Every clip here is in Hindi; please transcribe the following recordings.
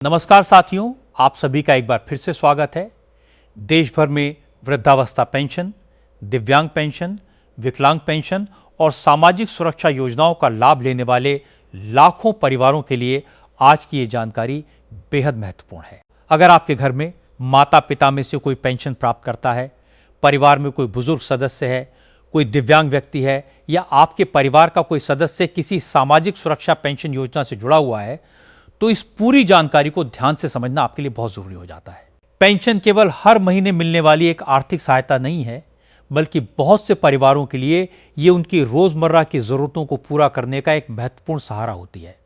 नमस्कार साथियों, आप सभी का एक बार फिर से स्वागत है। देश भर में वृद्धावस्था पेंशन, दिव्यांग पेंशन, विकलांग पेंशन और सामाजिक सुरक्षा योजनाओं का लाभ लेने वाले लाखों परिवारों के लिए आज की ये जानकारी बेहद महत्वपूर्ण है। अगर आपके घर में माता पिता में से कोई पेंशन प्राप्त करता है, परिवार में कोई बुजुर्ग सदस्य है, कोई दिव्यांग व्यक्ति है या आपके परिवार का कोई सदस्य किसी सामाजिक सुरक्षा पेंशन योजना से जुड़ा हुआ है, तो इस पूरी जानकारी को ध्यान से समझना आपके लिए बहुत जरूरी हो जाता है। पेंशन केवल हर महीने मिलने वाली एक आर्थिक सहायता नहीं है, बल्कि बहुत से परिवारों के लिए ये उनकी रोजमर्रा की जरूरतों को पूरा करने का एक महत्वपूर्ण सहारा होती है।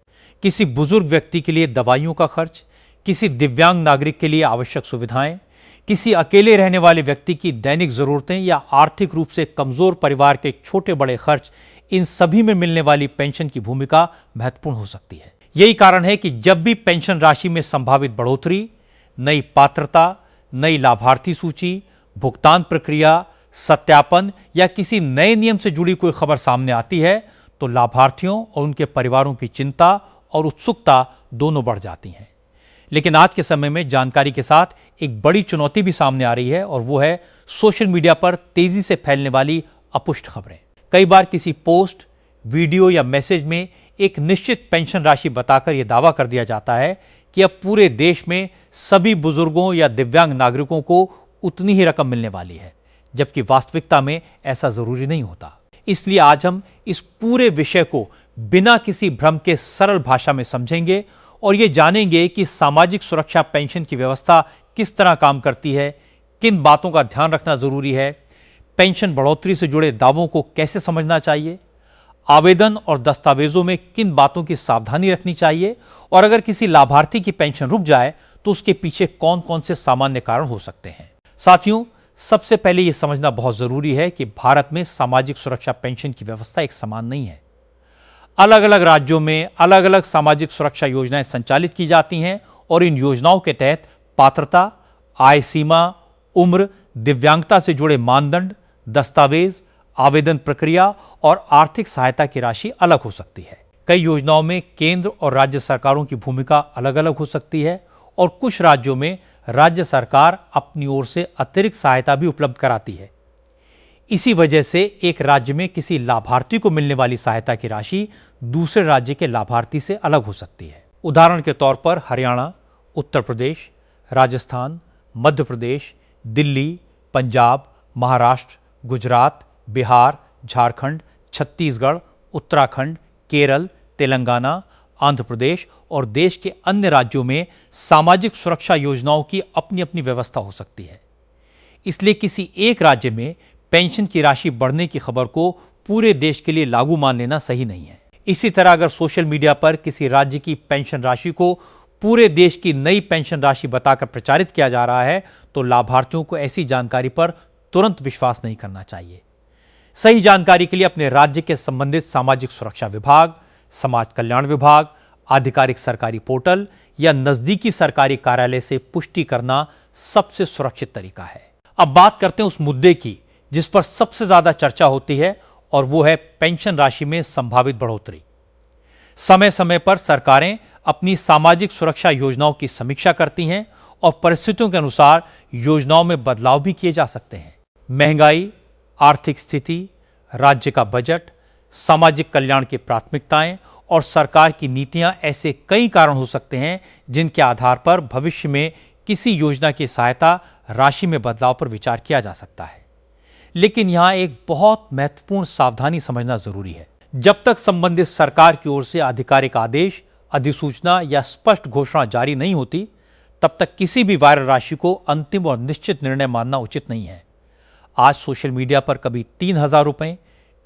किसी बुजुर्ग व्यक्ति के लिए दवाइयों का खर्च, किसी दिव्यांग नागरिक के लिए आवश्यक सुविधाएं, किसी अकेले रहने वाले व्यक्ति की दैनिक जरूरतें या आर्थिक रूप से कमजोर परिवार के छोटे बड़े खर्च, इन सभी में मिलने वाली पेंशन की भूमिका महत्वपूर्ण हो सकती है। यही कारण है कि जब भी पेंशन राशि में संभावित बढ़ोतरी, नई पात्रता, नई लाभार्थी सूची, भुगतान प्रक्रिया, सत्यापन या किसी नए नियम से जुड़ी कोई खबर सामने आती है, तो लाभार्थियों और उनके परिवारों की चिंता और उत्सुकता दोनों बढ़ जाती हैं। लेकिन आज के समय में जानकारी के साथ एक बड़ी चुनौती भी सामने आ रही है, और वो है सोशल मीडिया पर तेजी से फैलने वाली अपुष्ट खबरें। कई बार किसी पोस्ट, वीडियो या मैसेज में एक निश्चित पेंशन राशि बताकर यह दावा कर दिया जाता है कि अब पूरे देश में सभी बुजुर्गों या दिव्यांग नागरिकों को उतनी ही रकम मिलने वाली है, जबकि वास्तविकता में ऐसा जरूरी नहीं होता। इसलिए आज हम इस पूरे विषय को बिना किसी भ्रम के सरल भाषा में समझेंगे और ये जानेंगे कि सामाजिक सुरक्षा पेंशन की व्यवस्था किस तरह काम करती है, किन बातों का ध्यान रखना जरूरी है, पेंशन बढ़ोतरी से जुड़े दावों को कैसे समझना चाहिए, आवेदन और दस्तावेजों में किन बातों की सावधानी रखनी चाहिए, और अगर किसी लाभार्थी की पेंशन रुक जाए तो उसके पीछे कौन कौन से सामान्य कारण हो सकते हैं। साथियों, सबसे पहले यह समझना बहुत जरूरी है कि भारत में सामाजिक सुरक्षा पेंशन की व्यवस्था एक समान नहीं है। अलग अलग राज्यों में अलग अलग सामाजिक सुरक्षा योजनाएं संचालित की जाती हैं, और इन योजनाओं के तहत पात्रता, आय सीमा, उम्र, दिव्यांगता से जुड़े मानदंड, दस्तावेज, आवेदन प्रक्रिया और आर्थिक सहायता की राशि अलग हो सकती है। कई योजनाओं में केंद्र और राज्य सरकारों की भूमिका अलग अलग हो सकती है, और कुछ राज्यों में राज्य सरकार अपनी ओर से अतिरिक्त सहायता भी उपलब्ध कराती है। इसी वजह से एक राज्य में किसी लाभार्थी को मिलने वाली सहायता की राशि दूसरे राज्य के लाभार्थी से अलग हो सकती है। उदाहरण के तौर पर हरियाणा, उत्तर प्रदेश, राजस्थान, मध्य प्रदेश, दिल्ली, पंजाब, महाराष्ट्र, गुजरात, बिहार, झारखंड, छत्तीसगढ़, उत्तराखंड, केरल, तेलंगाना, आंध्र प्रदेश और देश के अन्य राज्यों में सामाजिक सुरक्षा योजनाओं की अपनी अपनी व्यवस्था हो सकती है। इसलिए किसी एक राज्य में पेंशन की राशि बढ़ने की खबर को पूरे देश के लिए लागू मान लेना सही नहीं है। इसी तरह अगर सोशल मीडिया पर किसी राज्य की पेंशन राशि को पूरे देश की नई पेंशन राशि बताकर प्रचारित किया जा रहा है, तो लाभार्थियों को ऐसी जानकारी पर तुरंत विश्वास नहीं करना चाहिए। सही जानकारी के लिए अपने राज्य के संबंधित सामाजिक सुरक्षा विभाग, समाज कल्याण विभाग, आधिकारिक सरकारी पोर्टल या नजदीकी सरकारी कार्यालय से पुष्टि करना सबसे सुरक्षित तरीका है। अब बात करते हैं उस मुद्दे की जिस पर सबसे ज्यादा चर्चा होती है, और वो है पेंशन राशि में संभावित बढ़ोतरी। समय समय पर सरकारें अपनी सामाजिक सुरक्षा योजनाओं की समीक्षा करती हैं, और परिस्थितियों के अनुसार योजनाओं में बदलाव भी किए जा सकते हैं। महंगाई, आर्थिक स्थिति, राज्य का बजट, सामाजिक कल्याण की प्राथमिकताएं और सरकार की नीतियां ऐसे कई कारण हो सकते हैं जिनके आधार पर भविष्य में किसी योजना की सहायता राशि में बदलाव पर विचार किया जा सकता है। लेकिन यहां एक बहुत महत्वपूर्ण सावधानी समझना जरूरी है। जब तक संबंधित सरकार की ओर से आधिकारिक आदेश, अधिसूचना या स्पष्ट घोषणा जारी नहीं होती, तब तक किसी भी वायरल राशि को अंतिम और निश्चित निर्णय मानना उचित नहीं है। आज सोशल मीडिया पर कभी 3,000 रुपए,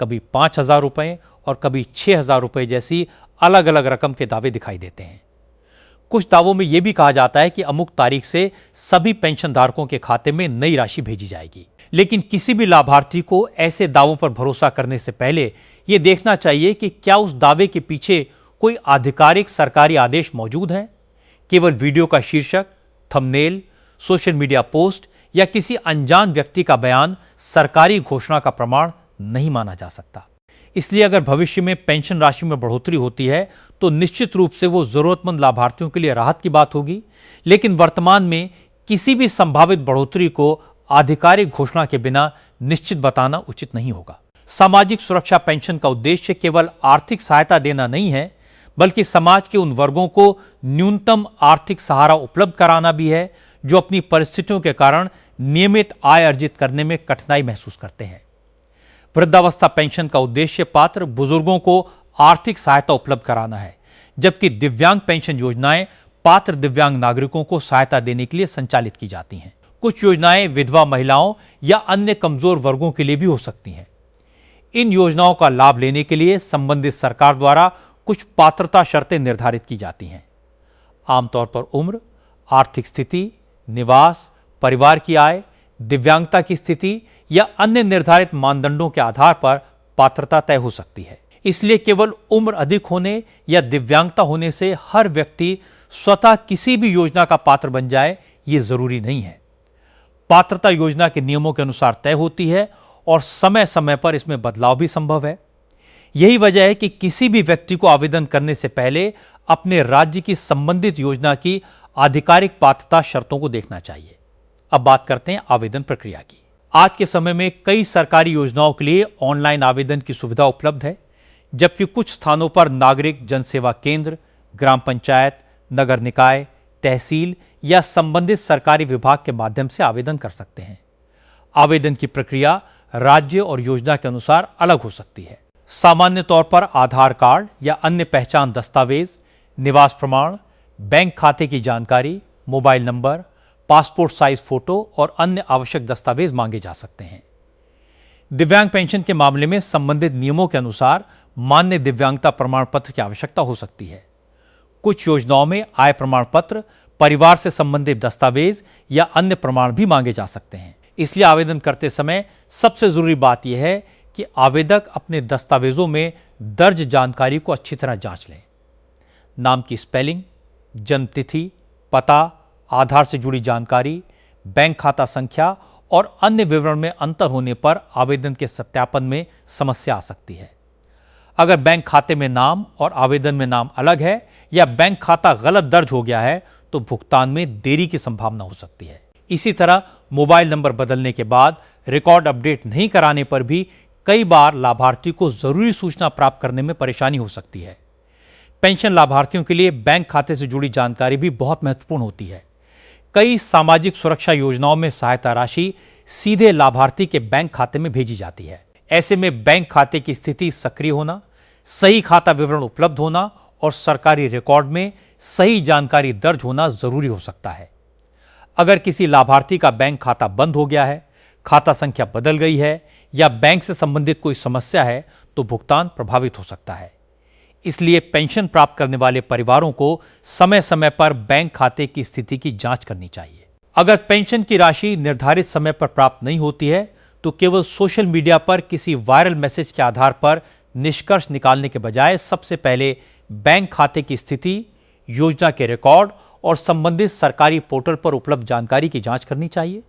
कभी 5,000 रुपए और कभी 6,000 रुपए जैसी अलग अलग रकम के दावे दिखाई देते हैं। कुछ दावों में यह भी कहा जाता है कि अमुक तारीख से सभी पेंशन धारकों के खाते में नई राशि भेजी जाएगी। लेकिन किसी भी लाभार्थी को ऐसे दावों पर भरोसा करने से पहले यह देखना चाहिए कि क्या उस दावे के पीछे कोई आधिकारिक सरकारी आदेश मौजूद है। केवल वीडियो का शीर्षक, थंबनेल, सोशल मीडिया पोस्ट या किसी अनजान व्यक्ति का बयान सरकारी घोषणा का प्रमाण नहीं माना जा सकता। इसलिए अगर भविष्य में पेंशन राशि में बढ़ोतरी होती है तो निश्चित रूप से वो जरूरतमंद लाभार्थियों के लिए राहत की बात होगी, लेकिन वर्तमान में किसी भी संभावित बढ़ोतरी को आधिकारिक घोषणा के बिना निश्चित बताना उचित नहीं होगा। सामाजिक सुरक्षा पेंशन का उद्देश्य केवल आर्थिक सहायता देना नहीं है, बल्कि समाज के उन वर्गों को न्यूनतम आर्थिक सहारा उपलब्ध कराना भी है जो अपनी परिस्थितियों के कारण नियमित आय अर्जित करने में कठिनाई महसूस करते हैं। वृद्धावस्था पेंशन का उद्देश्य पात्र बुजुर्गों को आर्थिक सहायता उपलब्ध कराना है, जबकि दिव्यांग पेंशन योजनाएं पात्र दिव्यांग नागरिकों को सहायता देने के लिए संचालित की जाती हैं। कुछ योजनाएं विधवा महिलाओं या अन्य कमजोर वर्गों के लिए भी हो सकती हैं। इन योजनाओं का लाभ लेने के लिए संबंधित सरकार द्वारा कुछ पात्रता शर्तें निर्धारित की जाती हैं। आमतौर पर उम्र, आर्थिक स्थिति, निवास, परिवार की आय, दिव्यांगता की स्थिति या अन्य निर्धारित मानदंडों के आधार पर पात्रता तय हो सकती है। इसलिए केवल उम्र अधिक होने या दिव्यांगता होने से हर व्यक्ति स्वतः किसी भी योजना का पात्र बन जाए, ये जरूरी नहीं है। पात्रता योजना के नियमों के अनुसार तय होती है और समय समय पर इसमें बदलाव भी संभव है। यही वजह है कि किसी भी व्यक्ति को आवेदन करने से पहले अपने राज्य की संबंधित योजना की आधिकारिक पात्रता शर्तों को देखना चाहिए। अब बात करते हैं आवेदन प्रक्रिया की। आज के समय में कई सरकारी योजनाओं के लिए ऑनलाइन आवेदन की सुविधा उपलब्ध है, जबकि कुछ स्थानों पर नागरिक जनसेवा केंद्र, ग्राम पंचायत, नगर निकाय, तहसील या संबंधित सरकारी विभाग के माध्यम से आवेदन कर सकते हैं। आवेदन की प्रक्रिया राज्य और योजना के अनुसार अलग हो सकती है। सामान्य तौर पर आधार कार्ड या अन्य पहचान दस्तावेज, निवास प्रमाण, बैंक खाते की जानकारी, mobile number, passport size photo और अन्य आवश्यक दस्तावेज मांगे जा सकते हैं। दिव्यांग पेंशन के मामले में संबंधित नियमों के अनुसार मान्य दिव्यांगता प्रमाण पत्र की आवश्यकता हो सकती है। कुछ योजनाओं में आय प्रमाण पत्र, परिवार से संबंधित दस्तावेज या अन्य प्रमाण भी मांगे जा सकते हैं। इसलिए आवेदन करते समय सबसे जरूरी बात यह है कि आवेदक अपने दस्तावेजों में दर्ज जानकारी को अच्छी तरह जांच लें। नाम की स्पेलिंग, जन्म तिथि, पता, आधार से जुड़ी जानकारी, बैंक खाता संख्या और अन्य विवरण में अंतर होने पर आवेदन के सत्यापन में समस्या आ सकती है। अगर बैंक खाते में नाम और आवेदन में नाम अलग है या बैंक खाता गलत दर्ज हो गया है तो भुगतान में देरी की संभावना हो सकती है। इसी तरह मोबाइल नंबर बदलने के बाद रिकॉर्ड अपडेट नहीं कराने पर भी कई बार लाभार्थी को जरूरी सूचना प्राप्त करने में परेशानी हो सकती है। पेंशन लाभार्थियों के लिए बैंक खाते से जुड़ी जानकारी भी बहुत महत्वपूर्ण होती है। कई सामाजिक सुरक्षा योजनाओं में सहायता राशि सीधे लाभार्थी के बैंक खाते में भेजी जाती है। ऐसे में बैंक खाते की स्थिति सक्रिय होना, सही खाता विवरण उपलब्ध होना और सरकारी रिकॉर्ड में सही जानकारी दर्ज होना जरूरी हो सकता है। अगर किसी लाभार्थी का बैंक खाता बंद हो गया है, खाता संख्या बदल गई है या बैंक से संबंधित कोई समस्या है तो भुगतान प्रभावित हो सकता है। इसलिए पेंशन प्राप्त करने वाले परिवारों को समय समय पर बैंक खाते की स्थिति की जांच करनी चाहिए। अगर पेंशन की राशि निर्धारित समय पर प्राप्त नहीं होती है तो केवल सोशल मीडिया पर किसी वायरल मैसेज के आधार पर निष्कर्ष निकालने के बजाय सबसे पहले बैंक खाते की स्थिति, योजना के रिकॉर्ड और संबंधित सरकारी पोर्टल पर उपलब्ध जानकारी की जांच करनी चाहिए।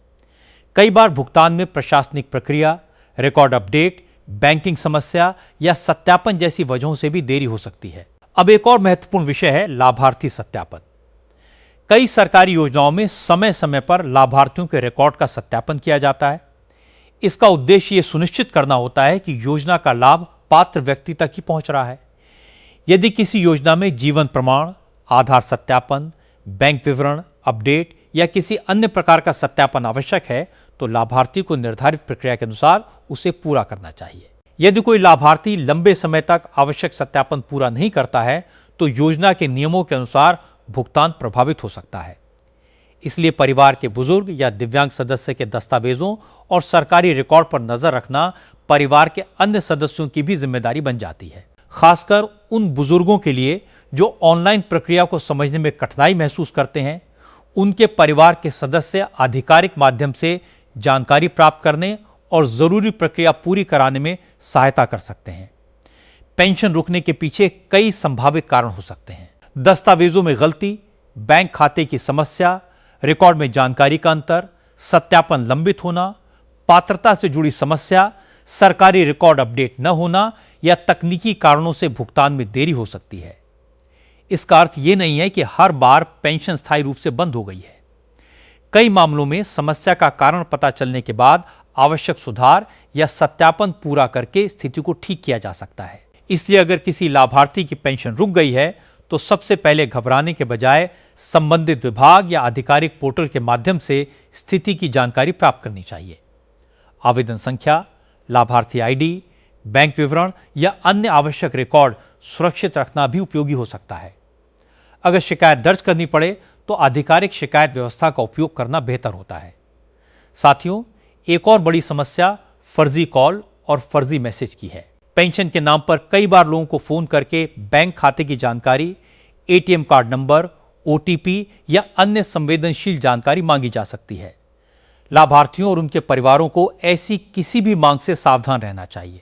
कई बार भुगतान में प्रशासनिक प्रक्रिया, रिकॉर्ड अपडेट, बैंकिंग समस्या या सत्यापन जैसी वजहों से भी देरी हो सकती है। अब एक और महत्वपूर्ण विषय है लाभार्थी सत्यापन। कई सरकारी योजनाओं में समय समय पर लाभार्थियों के रिकॉर्ड का सत्यापन किया जाता है। इसका उद्देश्य यह सुनिश्चित करना होता है कि योजना का लाभ पात्र व्यक्ति तक ही पहुंच रहा है। यदि किसी योजना में जीवन प्रमाण, आधार सत्यापन, बैंक विवरण अपडेट या किसी अन्य प्रकार का सत्यापन आवश्यक है तो लाभार्थी को निर्धारित प्रक्रिया के अनुसार उसे पूरा करना चाहिए। यदि कोई लाभार्थी लंबे समय तक आवश्यक सत्यापन पूरा नहीं करता है तो योजना के नियमों के अनुसार भुगतान प्रभावित हो सकता है। इसलिए परिवार के बुजुर्ग या दिव्यांग सदस्य के दस्तावेजों और सरकारी रिकॉर्ड पर नजर रखना परिवार के अन्य सदस्यों की भी जिम्मेदारी बन जाती है। खासकर उन बुजुर्गों के लिए जो ऑनलाइन प्रक्रिया को समझने में कठिनाई महसूस करते हैं, उनके परिवार के सदस्य आधिकारिक माध्यम से जानकारी प्राप्त करने और जरूरी प्रक्रिया पूरी कराने में सहायता कर सकते हैं। पेंशन रुकने के पीछे कई संभावित कारण हो सकते हैं। दस्तावेजों में गलती, बैंक खाते की समस्या, रिकॉर्ड में जानकारी का अंतर, सत्यापन लंबित होना, पात्रता से जुड़ी समस्या, सरकारी रिकॉर्ड अपडेट न होना या तकनीकी कारणों से भुगतान में देरी हो सकती है। इसका अर्थ यह नहीं है कि हर बार पेंशन स्थायी रूप से बंद हो गई है। कई मामलों में समस्या का कारण पता चलने के बाद आवश्यक सुधार या सत्यापन पूरा करके स्थिति को ठीक किया जा सकता है। इसलिए अगर किसी लाभार्थी की पेंशन रुक गई है तो सबसे पहले घबराने के बजाय संबंधित विभाग या आधिकारिक पोर्टल के माध्यम से स्थिति की जानकारी प्राप्त करनी चाहिए। आवेदन संख्या, लाभार्थी आईडी, बैंक विवरण या अन्य आवश्यक रिकॉर्ड सुरक्षित रखना भी उपयोगी हो सकता है। अगर शिकायत दर्ज करनी पड़े तो आधिकारिक शिकायत व्यवस्था का उपयोग करना बेहतर होता है। साथियों, एक और बड़ी समस्या फर्जी कॉल और फर्जी मैसेज की है। पेंशन के नाम पर कई बार लोगों को फोन करके बैंक खाते की जानकारी, एटीएम कार्ड नंबर, ओटीपी या अन्य संवेदनशील जानकारी मांगी जा सकती है। लाभार्थियों और उनके परिवारों को ऐसी किसी भी मांग से सावधान रहना चाहिए।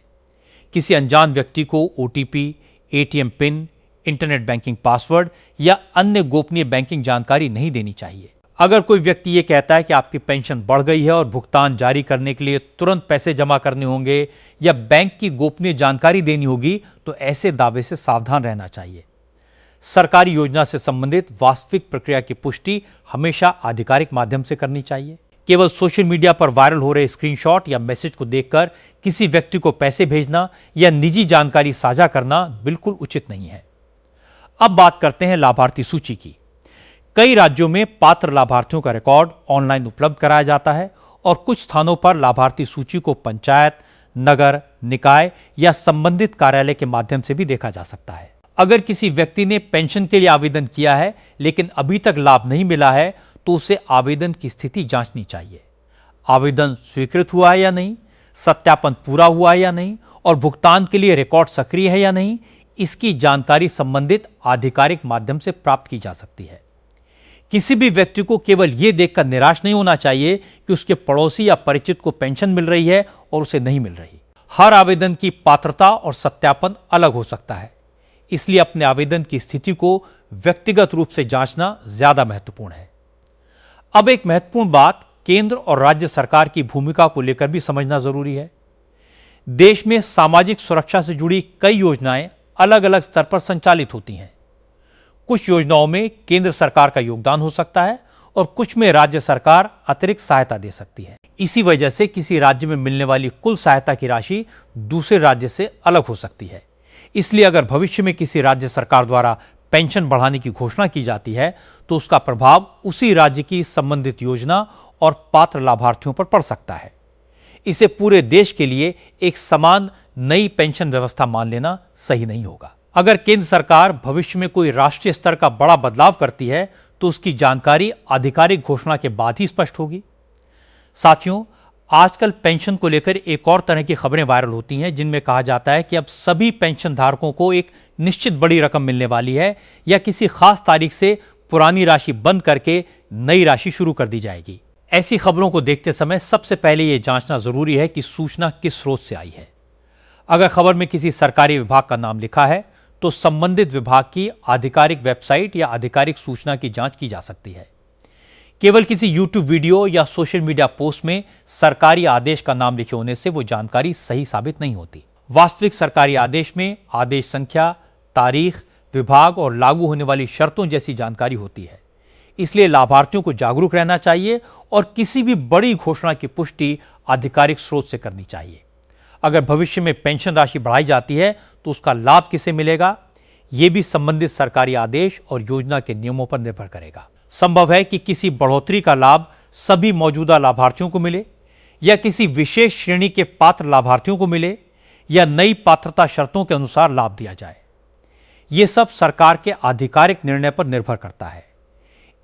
किसी अनजान व्यक्ति को OTP, ATM pin, internet banking password या अन्य गोपनीय बैंकिंग जानकारी नहीं देनी चाहिए। अगर कोई व्यक्ति ये कहता है कि आपकी पेंशन बढ़ गई है और भुगतान जारी करने के लिए तुरंत पैसे जमा करने होंगे या बैंक की गोपनीय जानकारी देनी होगी, तो ऐसे दावे से सावधान रहना चाहिए। सरकारी योजना से संबंधित वास्तविक प्रक्रिया की पुष्टि हमेशा आधिकारिक माध्यम से करनी चाहिए। केवल सोशल मीडिया पर वायरल हो रहे स्क्रीनशॉट या मैसेज को देखकर किसी व्यक्ति को पैसे भेजना या निजी जानकारी साझा करना बिल्कुल उचित नहीं है। अब बात करते हैं लाभार्थी सूची की। कई राज्यों में पात्र लाभार्थियों का रिकॉर्ड ऑनलाइन उपलब्ध कराया जाता है और कुछ स्थानों पर लाभार्थी सूची को पंचायत, नगर निकाय या संबंधित कार्यालय के माध्यम से भी देखा जा सकता है। अगर किसी व्यक्ति ने पेंशन के लिए आवेदन किया है लेकिन अभी तक लाभ नहीं मिला है तो उसे आवेदन की स्थिति जांचनी चाहिए। आवेदन स्वीकृत हुआ है या नहीं, सत्यापन पूरा हुआ है या नहीं और भुगतान के लिए रिकॉर्ड सक्रिय है या नहीं, इसकी जानकारी संबंधित आधिकारिक माध्यम से प्राप्त की जा सकती है। किसी भी व्यक्ति को केवल यह देखकर निराश नहीं होना चाहिए कि उसके पड़ोसी या परिचित को पेंशन मिल रही है और उसे नहीं मिल रही। हर आवेदन की पात्रता और सत्यापन अलग हो सकता है, इसलिए अपने आवेदन की स्थिति को व्यक्तिगत रूप से जांचना ज्यादा महत्वपूर्ण है। अब एक महत्वपूर्ण बात केंद्र और राज्य सरकार की भूमिका को लेकर भी समझना जरूरी है। देश में सामाजिक सुरक्षा से जुड़ी कई योजनाएं अलग अलग स्तर पर संचालित होती हैं। कुछ योजनाओं में केंद्र सरकार का योगदान हो सकता है और कुछ में राज्य सरकार अतिरिक्त सहायता दे सकती है। इसी वजह से किसी राज्य में मिलने वाली कुल सहायता की राशि दूसरे राज्य से अलग हो सकती है। इसलिए अगर भविष्य में किसी राज्य सरकार द्वारा पेंशन बढ़ाने की घोषणा की जाती है तो उसका प्रभाव उसी राज्य की संबंधित योजना और पात्र लाभार्थियों पर पड़ सकता है। इसे पूरे देश के लिए एक समान नई पेंशन व्यवस्था मान लेना सही नहीं होगा। अगर केंद्र सरकार भविष्य में कोई राष्ट्रीय स्तर का बड़ा बदलाव करती है तो उसकी जानकारी आधिकारिक घोषणा के बाद ही स्पष्ट होगी। साथियों, आजकल पेंशन को लेकर एक और तरह की खबरें वायरल होती हैं जिनमें कहा जाता है कि अब सभी पेंशन धारकों को एक निश्चित बड़ी रकम मिलने वाली है या किसी खास तारीख से पुरानी राशि बंद करके नई राशि शुरू कर दी जाएगी। ऐसी खबरों को देखते समय सबसे पहले यह जांचना जरूरी है कि सूचना किस स्रोत से आई है। अगर खबर में किसी सरकारी विभाग का नाम लिखा है तो संबंधित विभाग की आधिकारिक वेबसाइट या आधिकारिक सूचना की जांच की जा सकती है। केवल किसी यूट्यूब वीडियो या सोशल मीडिया पोस्ट में सरकारी आदेश का नाम लिखे होने से वो जानकारी सही साबित नहीं होती। वास्तविक सरकारी आदेश में आदेश संख्या, तारीख, विभाग और लागू होने वाली शर्तों जैसी जानकारी होती है। इसलिए लाभार्थियों को जागरूक रहना चाहिए और किसी भी बड़ी घोषणा की पुष्टि आधिकारिक स्रोत से करनी चाहिए। अगर भविष्य में पेंशन राशि बढ़ाई जाती है तो उसका लाभ किसे मिलेगा, यह भी संबंधित सरकारी आदेश और योजना के नियमों पर निर्भर करेगा। संभव है कि किसी बढ़ोतरी का लाभ सभी मौजूदा लाभार्थियों को मिले या किसी विशेष श्रेणी के पात्र लाभार्थियों को मिले या नई पात्रता शर्तों के अनुसार लाभ दिया जाए। यह सब सरकार के आधिकारिक निर्णय पर निर्भर करता है।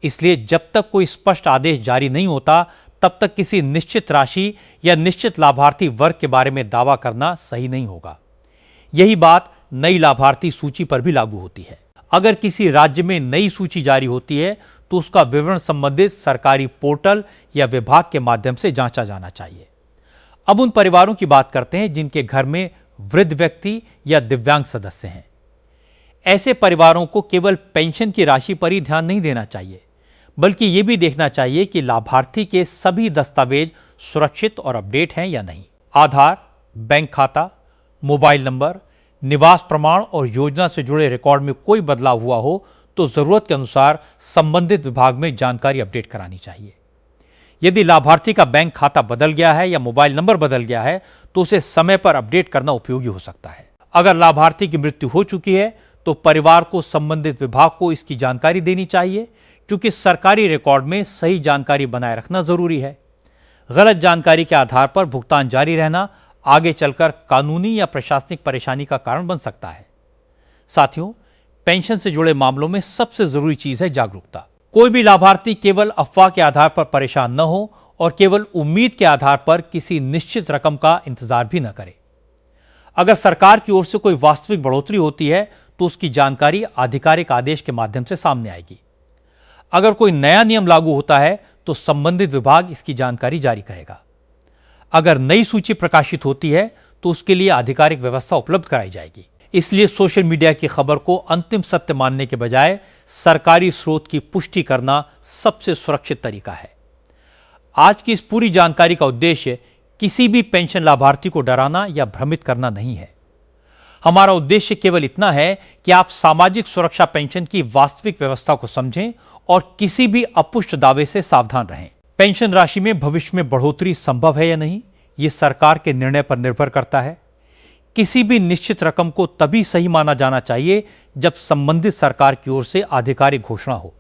इसलिए जब तक कोई स्पष्ट आदेश जारी नहीं होता तब तक किसी निश्चित राशि या निश्चित लाभार्थी वर्ग के बारे में दावा करना सही नहीं होगा। यही बात नई लाभार्थी सूची पर भी लागू होती है। अगर किसी राज्य में नई सूची जारी होती है तो उसका विवरण संबंधित सरकारी पोर्टल या विभाग के माध्यम से जांचा जाना चाहिए। अब उन परिवारों की बात करते हैं जिनके घर में वृद्ध व्यक्ति या दिव्यांग सदस्य हैं। ऐसे परिवारों को केवल पेंशन की राशि पर ही ध्यान नहीं देना चाहिए, बल्कि यह भी देखना चाहिए कि लाभार्थी के सभी दस्तावेज सुरक्षित और अपडेट हैं या नहीं। आधार, बैंक खाता, मोबाइल नंबर, निवास प्रमाण और योजना से जुड़े रिकॉर्ड में कोई बदलाव हुआ हो तो जरूरत के अनुसार संबंधित विभाग में जानकारी अपडेट करानी चाहिए। यदि लाभार्थी का बैंक खाता बदल गया है या मोबाइल नंबर बदल गया है तो उसे समय पर अपडेट करना उपयोगी हो सकता है। अगर लाभार्थी की मृत्यु हो चुकी है तो परिवार को संबंधित विभाग को इसकी जानकारी देनी चाहिए, क्योंकि सरकारी रिकॉर्ड में सही जानकारी बनाए रखना जरूरी है। गलत जानकारी के आधार पर भुगतान जारी रहना आगे चलकर कानूनी या प्रशासनिक परेशानी का कारण बन सकता है। साथियों, पेंशन से जुड़े मामलों में सबसे जरूरी चीज है जागरूकता। कोई भी लाभार्थी केवल अफवाह के आधार पर परेशान न हो और केवल उम्मीद के आधार पर किसी निश्चित रकम का इंतजार भी न करे। अगर सरकार की ओर से कोई वास्तविक बढ़ोतरी होती है तो उसकी जानकारी आधिकारिक आदेश के माध्यम से सामने आएगी। अगर कोई नया नियम लागू होता है तो संबंधित विभाग इसकी जानकारी जारी करेगा। अगर नई सूची प्रकाशित होती है तो उसके लिए आधिकारिक व्यवस्था उपलब्ध कराई जाएगी। इसलिए सोशल मीडिया की खबर को अंतिम सत्य मानने के बजाय सरकारी स्रोत की पुष्टि करना सबसे सुरक्षित तरीका है। आज की इस पूरी जानकारी का उद्देश्य किसी भी पेंशन लाभार्थी को डराना या भ्रमित करना नहीं है। हमारा उद्देश्य केवल इतना है कि आप सामाजिक सुरक्षा पेंशन की वास्तविक व्यवस्था को समझें और किसी भी अपुष्ट दावे से सावधान रहें। पेंशन राशि में भविष्य में बढ़ोतरी संभव है या नहीं, यह सरकार के निर्णय पर निर्भर करता है। किसी भी निश्चित रकम को तभी सही माना जाना चाहिए जब संबंधित सरकार की ओर से आधिकारिक घोषणा हो।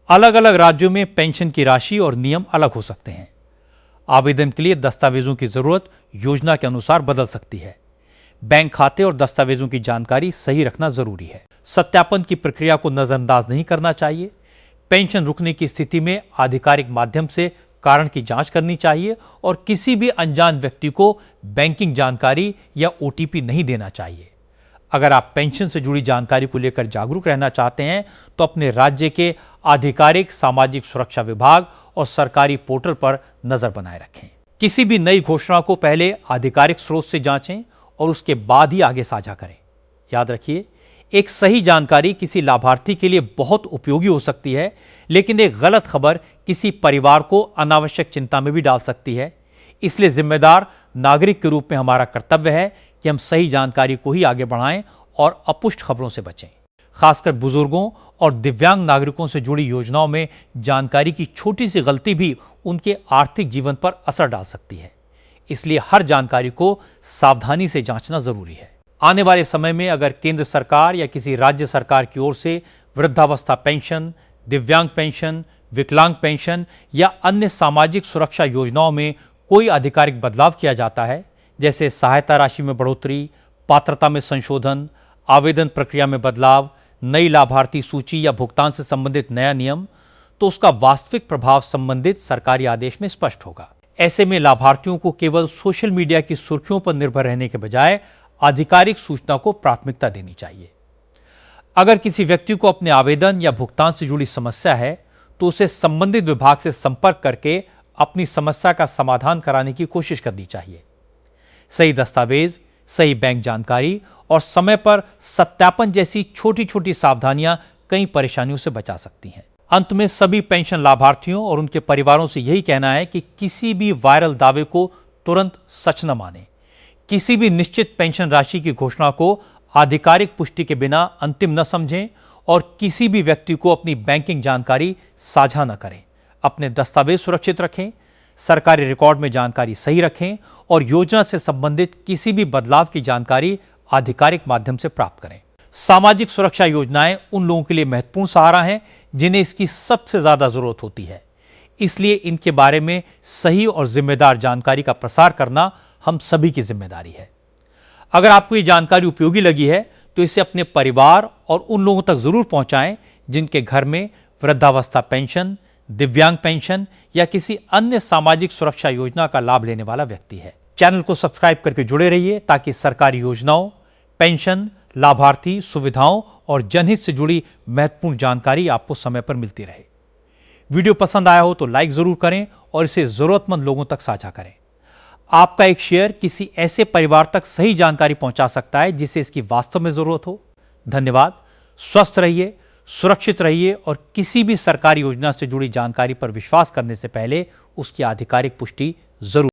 अलग अलग राज्यों में पेंशन की राशि और नियम अलग हो सकते हैं। आवेदन के लिए दस्तावेजों की जरूरत योजना के अनुसार बदल सकती है। बैंक खाते और दस्तावेजों की जानकारी सही रखना जरूरी है। सत्यापन की प्रक्रिया को नजरअंदाज नहीं करना चाहिए। पेंशन रुकने की स्थिति में आधिकारिक माध्यम से कारण की जांच करनी चाहिए और किसी भी अनजान व्यक्ति को बैंकिंग जानकारी या ओटीपी नहीं देना चाहिए। अगर आप पेंशन से जुड़ी जानकारी को लेकर जागरूक रहना चाहते हैं तो अपने राज्य के आधिकारिक सामाजिक सुरक्षा विभाग और सरकारी पोर्टल पर नजर बनाए रखें। किसी भी नई घोषणा को पहले आधिकारिक स्रोत से जांचें और उसके बाद ही आगे साझा करें। याद रखिए, एक सही जानकारी किसी लाभार्थी के लिए बहुत उपयोगी हो सकती है, लेकिन एक गलत खबर किसी परिवार को अनावश्यक चिंता में भी डाल सकती है। इसलिए जिम्मेदार नागरिक के रूप में हमारा कर्तव्य है कि हम सही जानकारी को ही आगे बढ़ाएं और अपुष्ट खबरों से बचें। खासकर बुजुर्गों और दिव्यांग नागरिकों से जुड़ी योजनाओं में जानकारी की छोटी सी गलती भी उनके आर्थिक जीवन पर असर डाल सकती है। इसलिए हर जानकारी को सावधानी से जांचना जरूरी है। आने वाले समय में अगर केंद्र सरकार या किसी राज्य सरकार की ओर से वृद्धावस्था पेंशन, दिव्यांग पेंशन, विकलांग पेंशन या अन्य सामाजिक सुरक्षा योजनाओं में कोई आधिकारिक बदलाव किया जाता है, जैसे सहायता राशि में बढ़ोतरी, पात्रता में संशोधन, आवेदन प्रक्रिया में बदलाव, नई लाभार्थी सूची या भुगतान से संबंधित नया नियम, तो उसका वास्तविक प्रभाव संबंधित सरकारी आदेश में स्पष्ट होगा। ऐसे में लाभार्थियों को केवल सोशल मीडिया की सुर्खियों पर निर्भर रहने के बजाय आधिकारिक सूचना को प्राथमिकता देनी चाहिए। अगर किसी व्यक्ति को अपने आवेदन या भुगतान से जुड़ी समस्या है तो उसे संबंधित विभाग से संपर्क करके अपनी समस्या का समाधान कराने की कोशिश करनी चाहिए। सही दस्तावेज, सही बैंक जानकारी और समय पर सत्यापन जैसी छोटी छोटी सावधानियां कई परेशानियों से बचा सकती हैं। अंत में सभी पेंशन लाभार्थियों और उनके परिवारों से यही कहना है कि किसी भी वायरल दावे को तुरंत सच न माने। किसी भी निश्चित पेंशन राशि की घोषणा को आधिकारिक पुष्टि के बिना अंतिम न समझें और किसी भी व्यक्ति को अपनी बैंकिंग जानकारी साझा न करें। अपने दस्तावेज सुरक्षित रखें, सरकारी रिकॉर्ड में जानकारी सही रखें और योजना से संबंधित किसी भी बदलाव की जानकारी आधिकारिक माध्यम से प्राप्त करें। सामाजिक सुरक्षा योजनाएं उन लोगों के लिए महत्वपूर्ण सहारा हैं जिन्हें इसकी सबसे ज्यादा जरूरत होती है। इसलिए इनके बारे में सही और जिम्मेदार जानकारी का प्रसार करना हम सभी की जिम्मेदारी है। अगर आपको ये जानकारी उपयोगी लगी है तो इसे अपने परिवार और उन लोगों तक जरूर पहुंचाएं जिनके घर में वृद्धावस्था पेंशन, दिव्यांग पेंशन या किसी अन्य सामाजिक सुरक्षा योजना का लाभ लेने वाला व्यक्ति है। चैनल को सब्सक्राइब करके जुड़े रहिए ताकि सरकारी योजनाओं, पेंशन, लाभार्थी सुविधाओं और जनहित से जुड़ी महत्वपूर्ण जानकारी आपको समय पर मिलती रहे। वीडियो पसंद आया हो तो लाइक जरूर करें और इसे जरूरतमंद लोगों तक साझा करें। आपका एक शेयर किसी ऐसे परिवार तक सही जानकारी पहुंचा सकता है जिसे इसकी वास्तव में जरूरत हो। धन्यवाद। स्वस्थ रहिए, सुरक्षित रहिए और किसी भी सरकारी योजना से जुड़ी जानकारी पर विश्वास करने से पहले उसकी आधिकारिक पुष्टि जरूर